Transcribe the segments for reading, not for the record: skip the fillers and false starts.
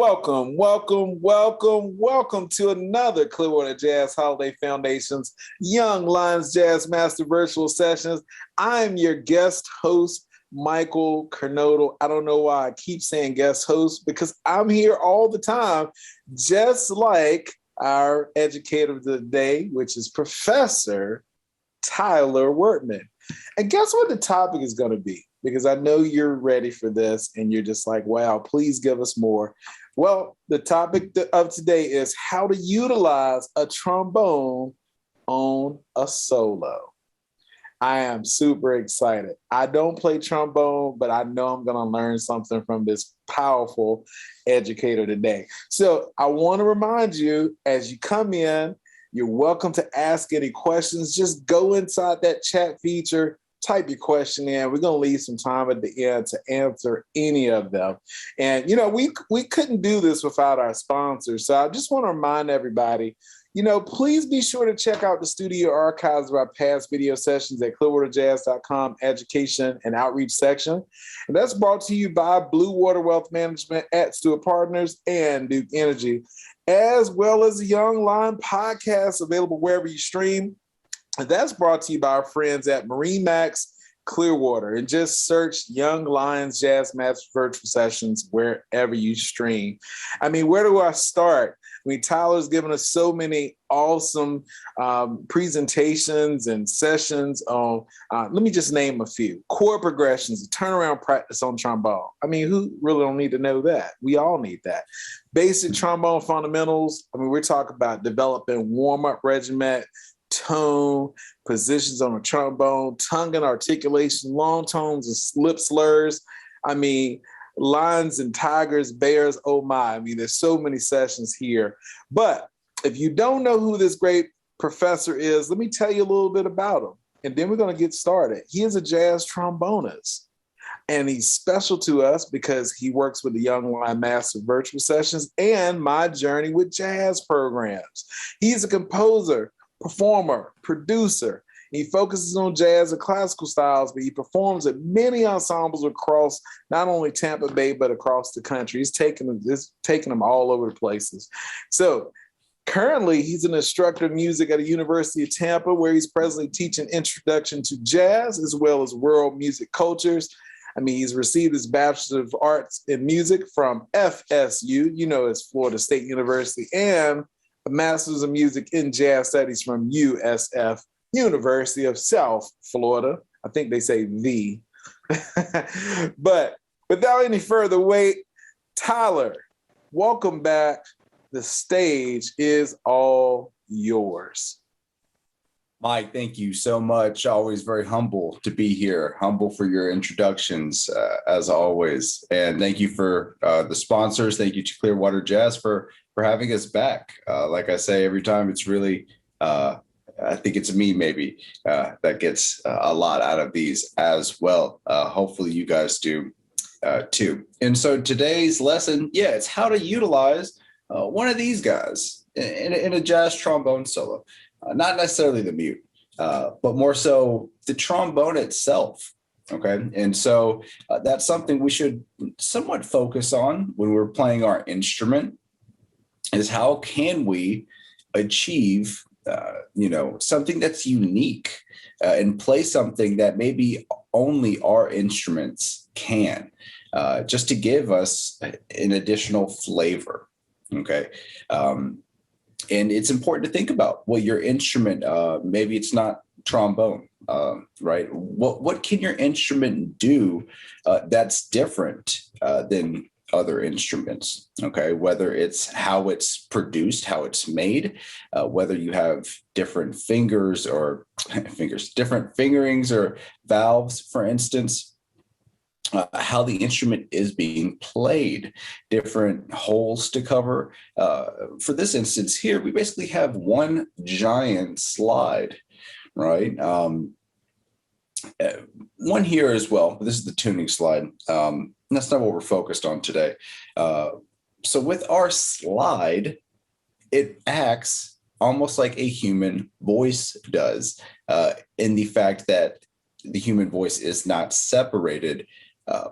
Welcome to another Clearwater Jazz Holiday Foundation's Young Lions Jazz Master Virtual Sessions. I'm your guest host, Michael Kernodle. I don't know why I keep saying guest host because I'm here all the time, just like our educator of the day, which is Professor Tyler Wertman. And guess what the topic is going to be? Because I know you're ready for this and you're just like, wow, please give us more. Well, the topic of today is how to utilize a trombone on a solo. I am super excited. I don't play trombone, but I know I'm going to learn something from this powerful educator today. So I want to remind you, as you come in, you're welcome to ask any questions. Just go inside that chat feature, type your question in. We're going to leave some time at the end to answer any of them. And, you know, we couldn't do this without our sponsors. So I just want to remind everybody, you know, please be sure to check out the studio archives of our past video sessions at clearwaterjazz.com education and outreach section. And that's brought to you by Blue Water Wealth Management at Stewart Partners and Duke Energy, as well as the Young Lion podcast available wherever you stream. And that's brought to you by our friends at Marine Max Clearwater. And just search Young Lions Jazz Master Virtual Sessions wherever you stream. I mean, where do I start? I mean, Tyler's given us so many awesome presentations and sessions on, let me just name a few. Chord progressions, turnaround practice on trombone. I mean, who really don't need to know that? We all need that. Basic trombone fundamentals. I mean, we're talking about developing warm-up regiment, tone, positions on a trombone, tongue and articulation, long tones and lip slurs. I mean, lions and tigers, bears, oh my. I mean, there's so many sessions here. But if you don't know who this great professor is, let me tell you a little bit about him. And then we're going to get started. He is a jazz trombonist. And he's special to us because he works with the Young Lion Master Virtual Sessions and My Journey with Jazz programs. He's a composer, performer, producer. He focuses on jazz and classical styles, but he performs at many ensembles across not only Tampa Bay, but across the country. He's taking them all over the places. So currently, he's an instructor of music at the University of Tampa, where he's presently teaching Introduction to Jazz, as well as World Music Cultures. I mean, he's received his Bachelor of Arts in Music from FSU, you know, it's Florida State University, and a Master's of Music in Jazz Studies from USF, University of South Florida. I think they say the. But without any further wait, Tyler, welcome back. The stage is all yours. Mike, thank you so much. Always very humble to be here. Humble for your introductions, as always. And thank you for the sponsors. Thank you to Clearwater Jazz for having us back. Like I say, every time it's really, I think it's me maybe that gets a lot out of these as well. Hopefully you guys do too. And so today's lesson, it's how to utilize one of these guys in a jazz trombone solo. Not necessarily the mute, but more so the trombone itself. Okay. And so that's something we should somewhat focus on when we're playing our instrument, is how can we achieve, something that's unique and play something that maybe only our instruments can, just to give us an additional flavor. Okay. And it's important to think about what your instrument, maybe it's not trombone, right? What can your instrument do that's different than other instruments? Okay, whether it's how it's produced, how it's made, whether you have different fingers or different fingerings or valves, for instance. How the instrument is being played, different holes to cover. For this instance here, we basically have one giant slide, right? One here as well. This is the tuning slide. That's not what we're focused on today. So with our slide, it acts almost like a human voice does, in the fact that the human voice is not separated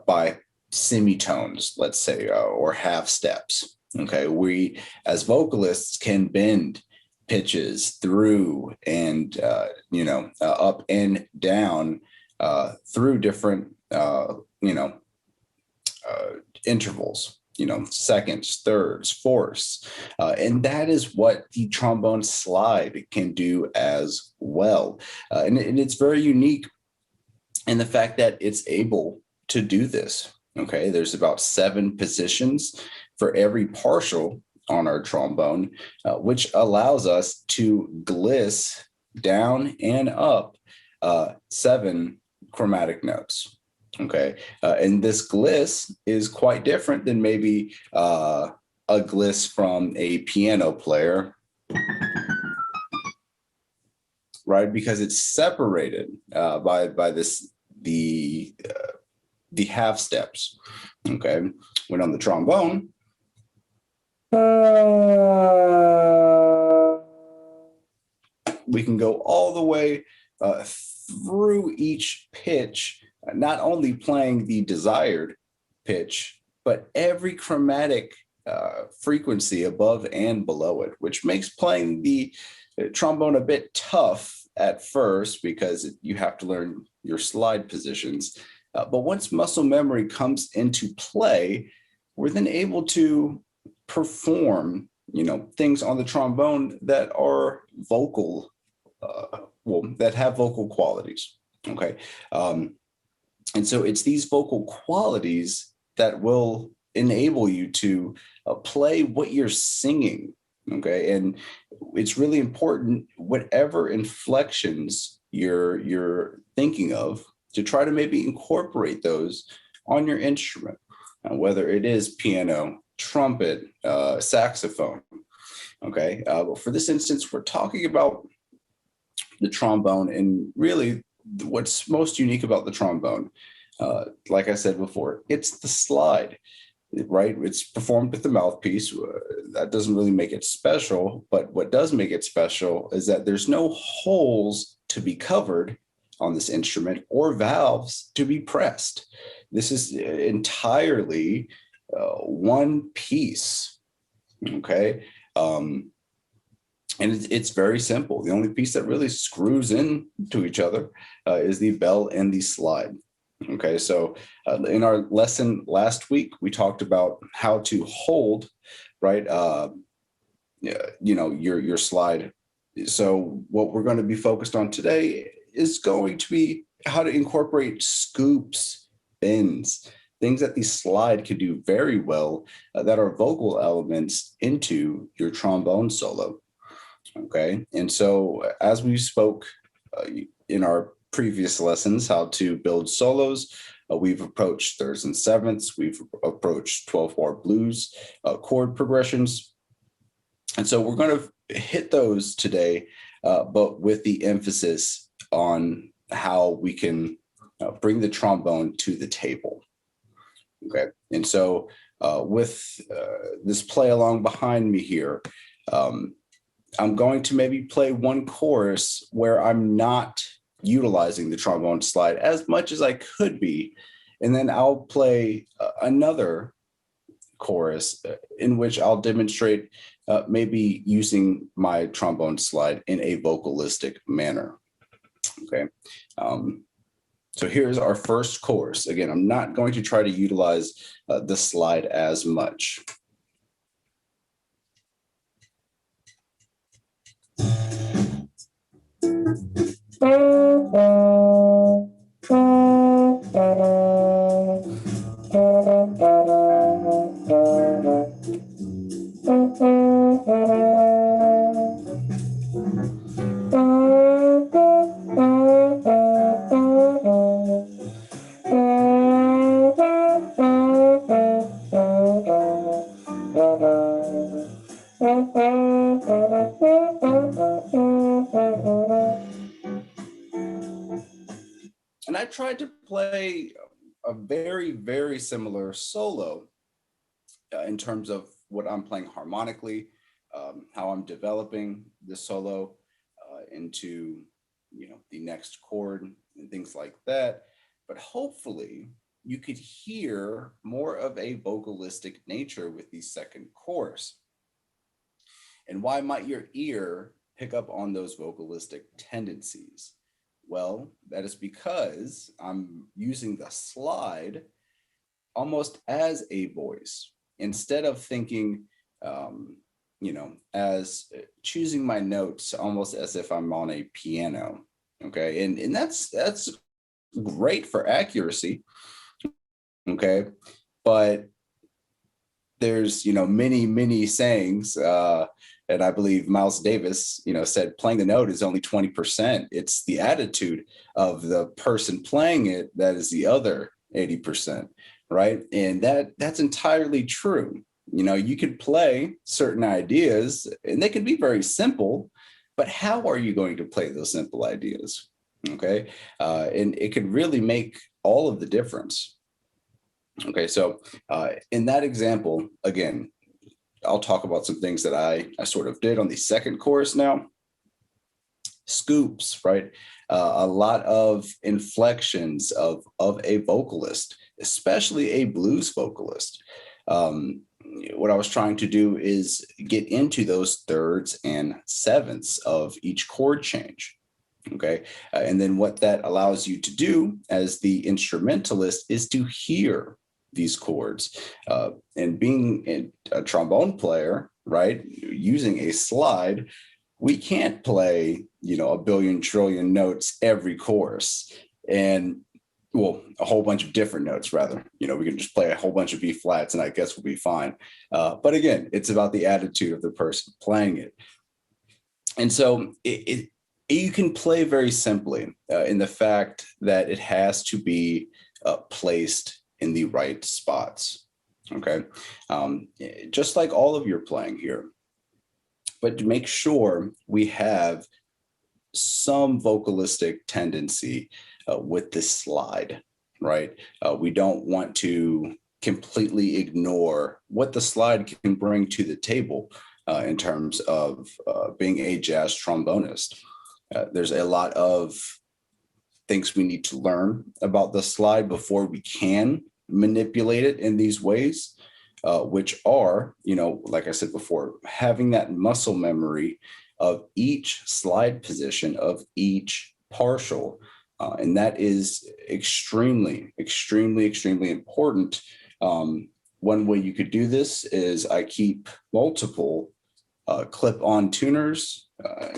by semitones, let's say, or half steps. Okay, we as vocalists can bend pitches through and up and down through different intervals, seconds, thirds, fourths. And that is what the trombone slide can do as well. And it's very unique in the fact that it's able to do this. Okay, there's about 7 positions for every partial on our trombone, which allows us to gliss down and up 7 chromatic notes. Okay, and this gliss is quite different than maybe a gliss from a piano player, right? Because it's separated by this the half steps. Okay, when on the trombone, we can go all the way through each pitch, not only playing the desired pitch, but every chromatic frequency above and below it, which makes playing the trombone a bit tough at first because you have to learn your slide positions. But once muscle memory comes into play, we're then able to perform, things on the trombone that are vocal, that have vocal qualities. Okay. And so it's these vocal qualities that will enable you to play what you're singing. Okay. And it's really important, whatever inflections you're thinking of, to try to maybe incorporate those on your instrument, whether it is piano, trumpet, saxophone. Okay. But for this instance, we're talking about the trombone, and really what's most unique about the trombone, like I said before, it's the slide, right? It's performed with the mouthpiece. That doesn't really make it special, but what does make it special is that there's no holes to be covered on this instrument or valves to be pressed. This is entirely one piece. Okay. And it's very simple. The only piece that really screws into each other is the bell and the slide. Okay, so in our lesson last week, we talked about how to hold, right, your slide. So what we're going to be focused on today is going to be how to incorporate scoops, bends, things that the slide could do very well that are vocal elements into your trombone solo. Okay, and so as we spoke in our previous lessons, how to build solos, we've approached thirds and sevenths, we've approached 12-bar blues, chord progressions. And so we're going to hit those today, but with the emphasis on how we can bring the trombone to the table. Okay, and so with this play along behind me here, I'm going to maybe play one chorus where I'm not utilizing the trombone slide as much as I could be. And then I'll play another chorus in which I'll demonstrate maybe using my trombone slide in a vocalistic manner. Okay. So here's our first chorus. Again, I'm not going to try to utilize the slide as much. And I tried to play a very, very similar solo in terms of what I'm playing harmonically, how I'm developing the solo into, the next chord and things like that. But hopefully you could hear more of a vocalistic nature with the second chorus. And why might your ear pick up on those vocalistic tendencies? Well, that is because I'm using the slide almost as a voice instead of thinking, as choosing my notes almost as if I'm on a piano. Okay, and that's great for accuracy. Okay, but there's many sayings, and I believe Miles Davis said playing the note is only 20%. It's the attitude of the person playing it that is the other 80%, right? And that's entirely true. You could play certain ideas and they can be very simple, but how are you going to play those simple ideas? Okay, and it could really make all of the difference. Okay, so in that example, again, I'll talk about some things that I sort of did on the second chorus now. Scoops, right? A lot of inflections of a vocalist, especially a blues vocalist. What I was trying to do is get into those thirds and sevenths of each chord change. Okay, and then what that allows you to do as the instrumentalist is to hear these chords, and being a trombone player, right, using a slide, we can't play a billion trillion notes every chorus, and well, a whole bunch of different notes rather. We can just play a whole bunch of B flats and I guess we'll be fine. But again, it's about the attitude of the person playing it. And so you can play very simply in the fact that it has to be placed in the right spots. Okay. Just like all of your playing here, but to make sure we have some vocalistic tendency with this slide, right? We don't want to completely ignore what the slide can bring to the table in terms of being a jazz trombonist. There's a lot of things we need to learn about the slide before we can manipulate it in these ways, which are, like I said before, having that muscle memory of each slide position of each partial. And that is extremely, extremely, extremely important. One way you could do this is I keep multiple clip-on tuners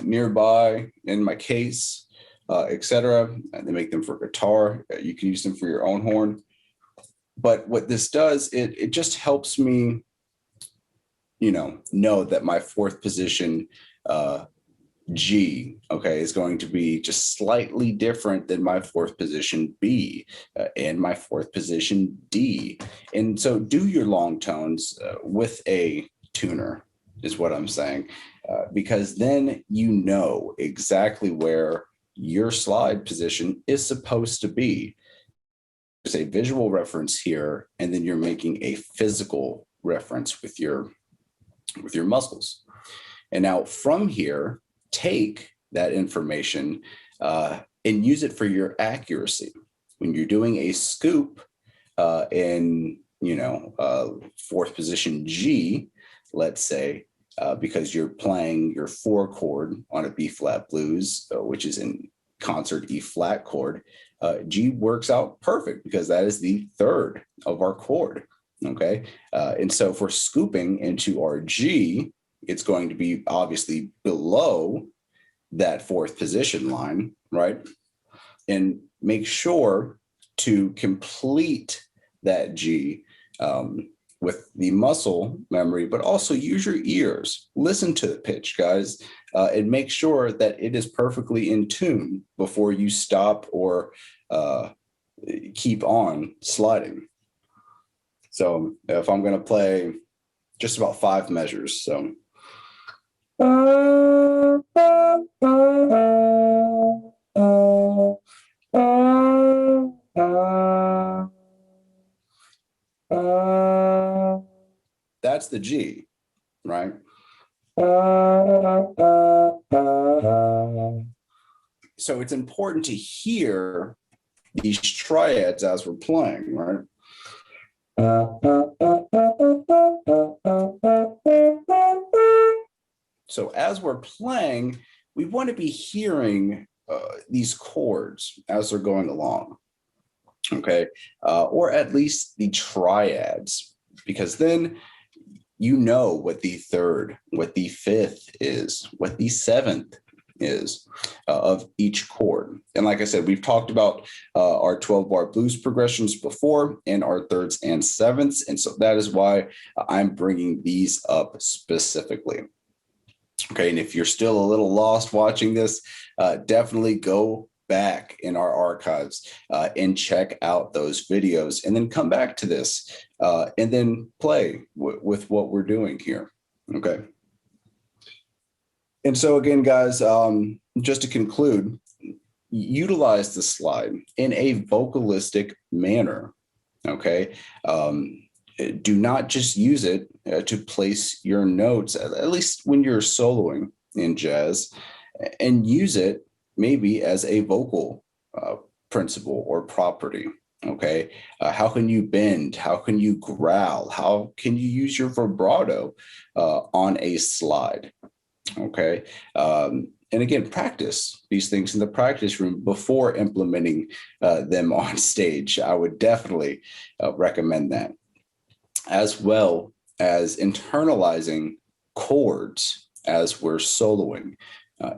nearby in my case, etc. They make them for guitar. You can use them for your own horn. But what this does, it just helps me, know that my fourth position G, okay, is going to be just slightly different than my fourth position B and my fourth position D. And so do your long tones with a tuner is what I'm saying, because then you know exactly where your slide position is supposed to be. There's a visual reference here, and then you're making a physical reference with your muscles. And now from here, take that information and use it for your accuracy. When you're doing a scoop in, fourth position G, let's say, because you're playing your 4 chord on a B flat blues, which is in concert E flat chord, G works out perfect because that is the third of our chord. Okay. And so if we're scooping into our G, it's going to be obviously below that fourth position line, right? And make sure to complete that G with the muscle memory, but also use your ears. Listen to the pitch, guys, and make sure that it is perfectly in tune before you stop or keep on sliding. So if I'm going to play just about 5 measures, so. That's the G, right? So it's important to hear these triads as we're playing, right? So as we're playing, we want to be hearing these chords as they're going along, okay? Or at least the triads, because then you know what the third, what the fifth is, what the seventh is of each chord. And like I said, we've talked about our 12-bar blues progressions before and our thirds and sevenths. And so that is why I'm bringing these up specifically. Okay, and if you're still a little lost watching this, definitely go back in our archives and check out those videos, and then come back to this and then play with what we're doing here. Okay. And so again, guys, just to conclude, utilize the slide in a vocalistic manner. Okay. Do not just use it to place your notes, at least when you're soloing in jazz, and use it maybe as a vocal principle or property. Okay. How can you bend? How can you growl? How can you use your vibrato on a slide? Okay. And again, practice these things in the practice room before implementing them on stage. I would definitely recommend that, as well as internalizing chords as we're soloing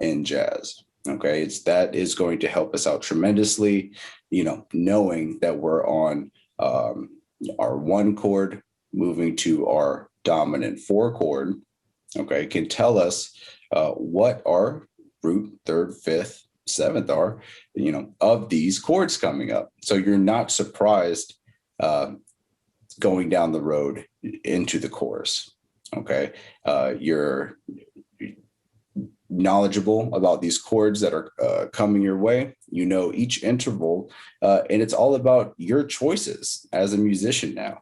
in jazz. Okay, that is going to help us out tremendously. Knowing that we're on our one chord, moving to our dominant four chord. Okay, can tell us what our root, third, fifth, seventh are, of these chords coming up. So you're not surprised going down the road into the chorus. Okay, you're knowledgeable about these chords that are coming your way. Each interval, and it's all about your choices as a musician now.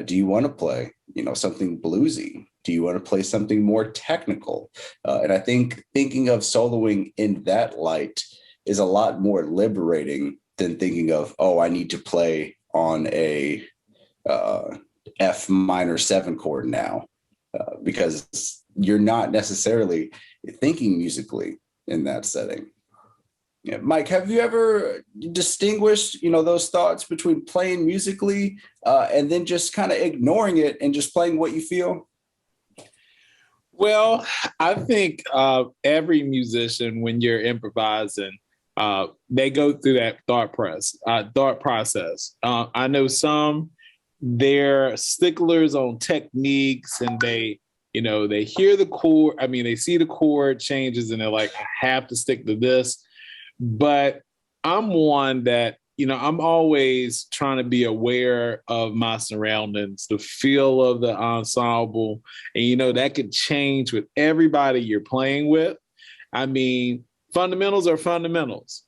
Do you want to play, something bluesy? Do you want to play something more technical? And I think thinking of soloing in that light is a lot more liberating than thinking of, oh, I need to play on a F minor 7 chord now, because you're not necessarily thinking musically in that setting. Yeah. Mike, have you ever distinguished, those thoughts between playing musically and then just kind of ignoring it and just playing what you feel? Well, I think every musician, when you're improvising, they go through that thought process. I know some, they're sticklers on techniques, and they hear the chord. I mean, they see the chord changes and they're like, I have to stick to this. But I'm one that, I'm always trying to be aware of my surroundings, the feel of the ensemble. And, that could change with everybody you're playing with. I mean, fundamentals are fundamentals,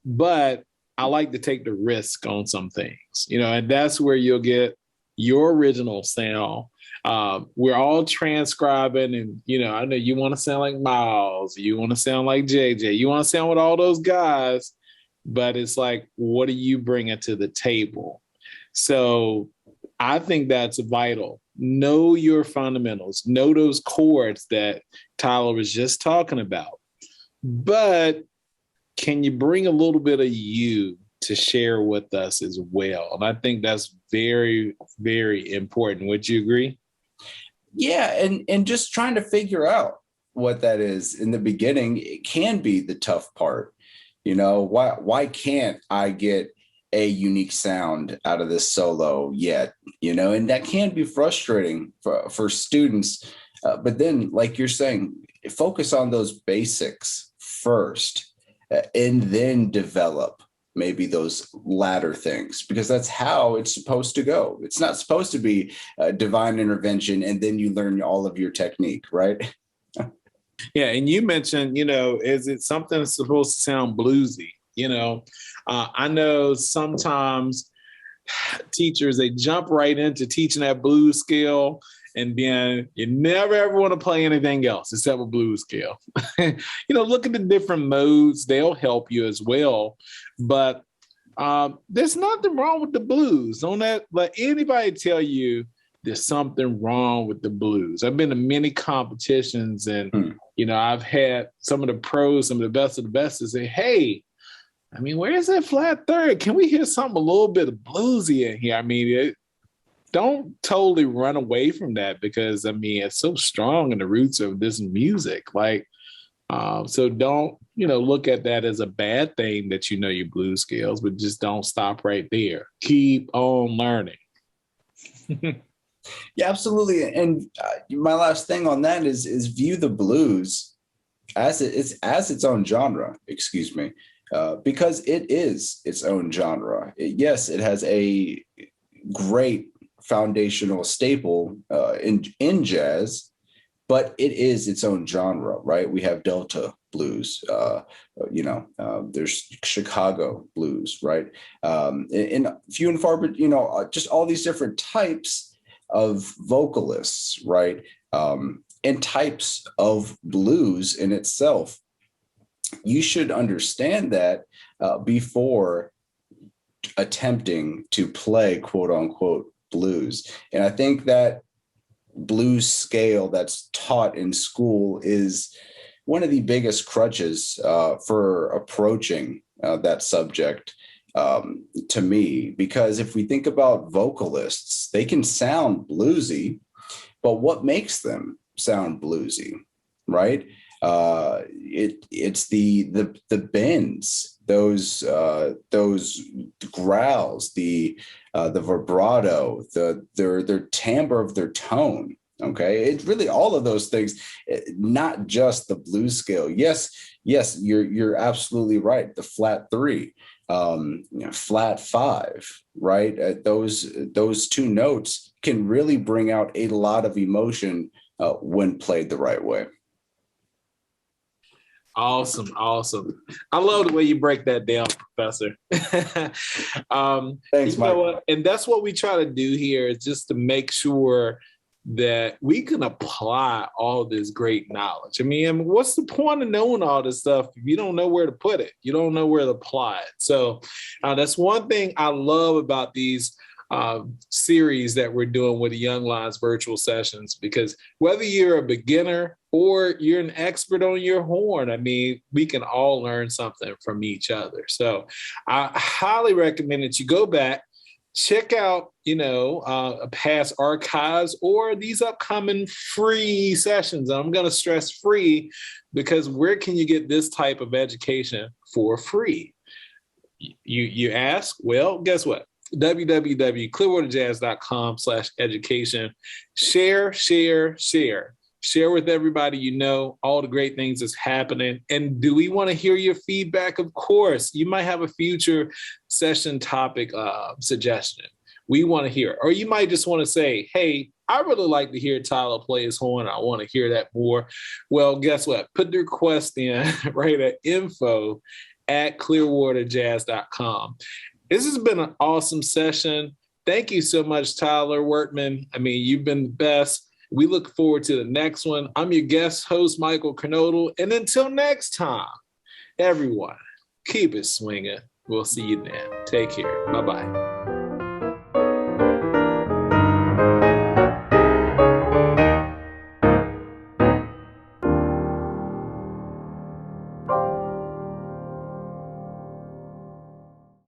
but I like to take the risk on some things, and that's where you'll get your original sound. We're all transcribing, and I know you want to sound like Miles, you want to sound like JJ, you want to sound with all those guys, but it's like, what are you bringing to the table? So I think that's vital. Know your fundamentals, know those chords that Tyler was just talking about, but can you bring a little bit of you to share with us as well? And I think that's very, very important. Would you agree? Yeah, and just trying to figure out what that is in the beginning, it can be the tough part. Why can't I get a unique sound out of this solo yet? And that can be frustrating for students. But then, like you're saying, focus on those basics first, and then develop maybe those latter things, because that's how it's supposed to go. It's not supposed to be a divine intervention and then you learn all of your technique, right? Yeah. And you mentioned, is it something that's supposed to sound bluesy? I know sometimes teachers, they jump right into teaching that blues scale, and then you never ever want to play anything else except a blues scale. Look at the different modes. They'll help you as well. But There's nothing wrong with the blues. Don't let anybody tell you there's something wrong with the blues. I've been to many competitions, and I've had some of the pros, some of the best to say, "Hey, I mean, where's that flat third? Can we hear something a little bit of bluesy in here?" I mean, don't totally run away from that, because I mean, it's so strong in the roots of this music. Like, so don't, look at that as a bad thing that your blues skills, but just don't stop right there. Keep on learning. Yeah, absolutely. And my last thing on that is view the blues as its own genre. Excuse me, because it is its own genre. Yes, it has a great foundational staple in jazz, but it is its own genre, right? We have Delta blues, there's Chicago blues, right? And few and far, but just all these different types of vocalists, right? And types of blues in itself. You should understand that before attempting to play quote unquote blues. And I think that blues scale that's taught in school is one of the biggest crutches for approaching that subject to me, because if we think about vocalists, they can sound bluesy, but what makes them sound bluesy, right? It's the bends, those growls, the vibrato, their timbre of their tone. Okay, it's really all of those things, not just the blues scale. Yes, you're absolutely right. The flat three, flat five, right? Those two notes can really bring out a lot of emotion when played the right way. Awesome. I love the way you break that down, Professor. Thanks, Mike. And that's what we try to do here, is just to make sure that we can apply all this great knowledge. I mean, what's the point of knowing all this stuff if you don't know where to put it? You don't know where to apply it. So that's one thing I love about these series that we're doing with the Young Lions virtual sessions, because whether you're a beginner or you're an expert on your horn, I mean, we can all learn something from each other. So I highly recommend that you go back, check out, past archives or these upcoming free sessions. I'm going to stress free, because where can you get this type of education for free? You ask? Well, guess what? www.clearwaterjazz.com/education. Share with everybody all the great things that's happening. And do we want to hear your feedback? Of course. You might have a future session topic suggestion. We want to hear it. Or you might just want to say, hey, I really like to hear Tyler play his horn. I want to hear that more. Well, guess what? Put the request in right at info@clearwaterjazz.com. This has been an awesome session. Thank you so much, Tyler Wertman. I mean, you've been the best. We look forward to the next one. I'm your guest host, Michael Kernodle. And until next time, everyone, keep it swinging. We'll see you then. Take care. Bye-bye.